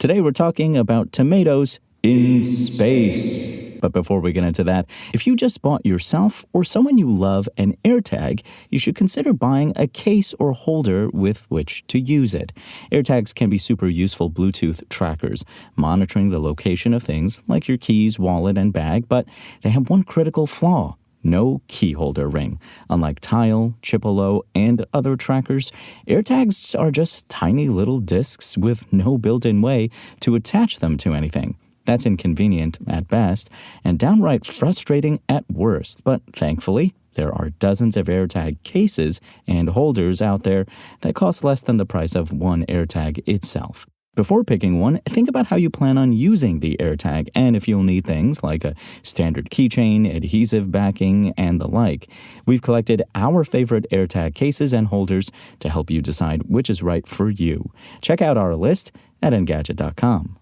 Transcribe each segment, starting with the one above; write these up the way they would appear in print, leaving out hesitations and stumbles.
Today we're talking about tomatoes in space. But before we get into that, if you just bought yourself or someone you love an AirTag, you should consider buying a case or holder with which to use it. AirTags can be super useful Bluetooth trackers, monitoring the location of things like your keys, wallet, and bag, but they have one critical flaw. No key holder ring. Unlike Tile, Chipolo, and other trackers, AirTags are just tiny little discs with no built-in way to attach them to anything. That's inconvenient at best and downright frustrating at worst, but thankfully, there are dozens of AirTag cases and holders out there that cost less than the price of one AirTag itself. Before picking one, think about how you plan on using the AirTag and if you'll need things like a standard keychain, adhesive backing, and the like. We've collected our favorite AirTag cases and holders to help you decide which is right for you. Check out our list at Engadget.com.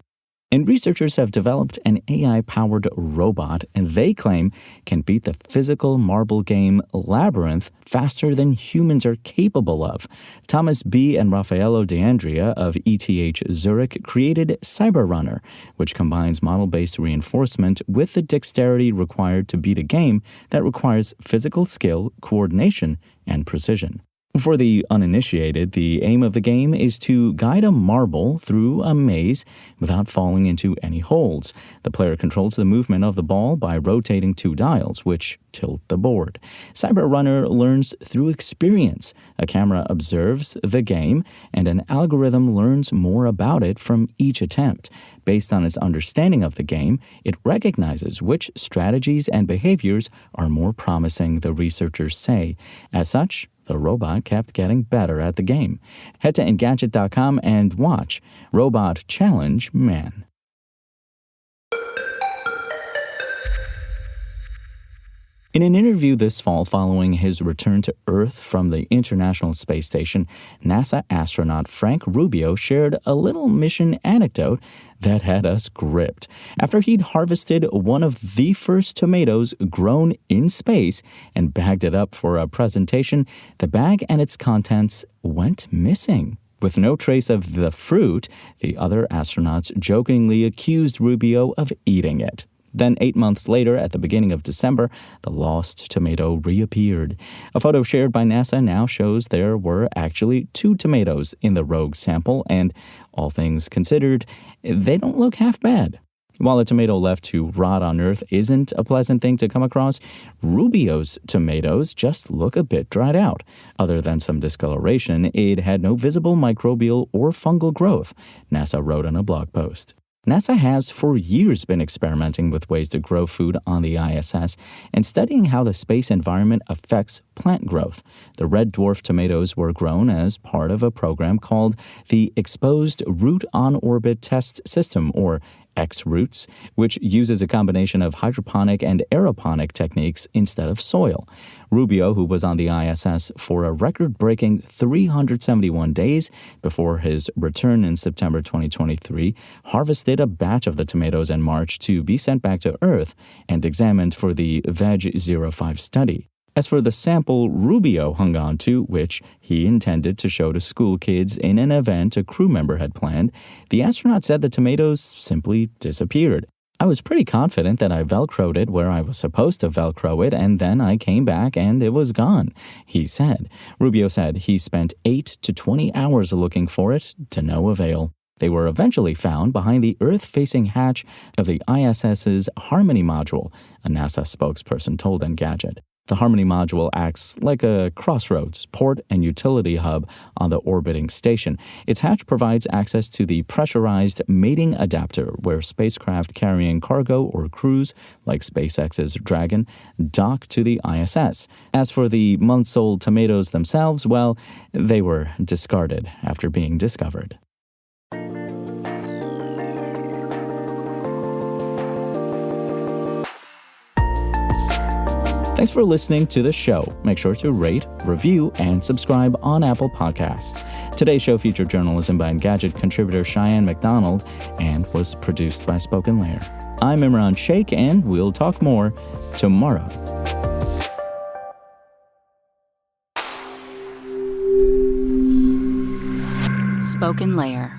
And researchers have developed an AI-powered robot, and they claim can beat the physical marble game Labyrinth faster than humans are capable of. Thomas B. and Raffaello D'Andrea of ETH Zurich created CyberRunner, which combines model-based reinforcement with the dexterity required to beat a game that requires physical skill, coordination, and precision. For the uninitiated, the aim of the game is to guide a marble through a maze without falling into any holes. The player controls the movement of the ball by rotating two dials, which tilt the board. CyberRunner learns through experience. A camera observes the game, and an algorithm learns more about it from each attempt. Based on its understanding of the game, it recognizes which strategies and behaviors are more promising, the researchers say. As such, the robot kept getting better at the game. Head to Engadget.com and watch Robot Challenge Man. In an interview this fall following his return to Earth from the International Space Station, NASA astronaut Frank Rubio shared a little mission anecdote that had us gripped. After he'd harvested one of the first tomatoes grown in space and bagged it up for a presentation, the bag and its contents went missing. With no trace of the fruit, the other astronauts jokingly accused Rubio of eating it. Then 8 months later, at the beginning of December, the lost tomato reappeared. A photo shared by NASA now shows there were actually 2 tomatoes in the rogue sample, and all things considered, they don't look half bad. While a tomato left to rot on Earth isn't a pleasant thing to come across, Rubio's tomatoes just look a bit dried out. Other than some discoloration, it had no visible microbial or fungal growth, NASA wrote in a blog post. NASA has for years been experimenting with ways to grow food on the ISS and studying how the space environment affects plant growth. The red dwarf tomatoes were grown as part of a program called the Exposed Root On-Orbit Test System, or X-Roots, which uses a combination of hydroponic and aeroponic techniques instead of soil. Rubio, who was on the ISS for a record-breaking 371 days before his return in September 2023, harvested a batch of the tomatoes in March to be sent back to Earth and examined for the VEG-05 study. As for the sample Rubio hung on to, which he intended to show to school kids in an event a crew member had planned, the astronaut said the tomatoes simply disappeared. I was pretty confident that I Velcroed it where I was supposed to Velcro it, and then I came back and it was gone, he said. Rubio said he spent 8 to 20 hours looking for it, to no avail. They were eventually found behind the Earth-facing hatch of the ISS's Harmony module, a NASA spokesperson told Engadget. The Harmony module acts like a crossroads, port, and utility hub on the orbiting station. Its hatch provides access to the pressurized mating adapter, where spacecraft carrying cargo or crews, like SpaceX's Dragon, dock to the ISS. As for the months-old tomatoes themselves, well, they were discarded after being discovered. Thanks for listening to the show. Make sure to rate, review, and subscribe on Apple Podcasts. Today's show featured journalism by Engadget contributor Cheyenne McDonald and was produced by Spoken Layer. I'm Imran Sheikh, and we'll talk more tomorrow. Spoken Layer.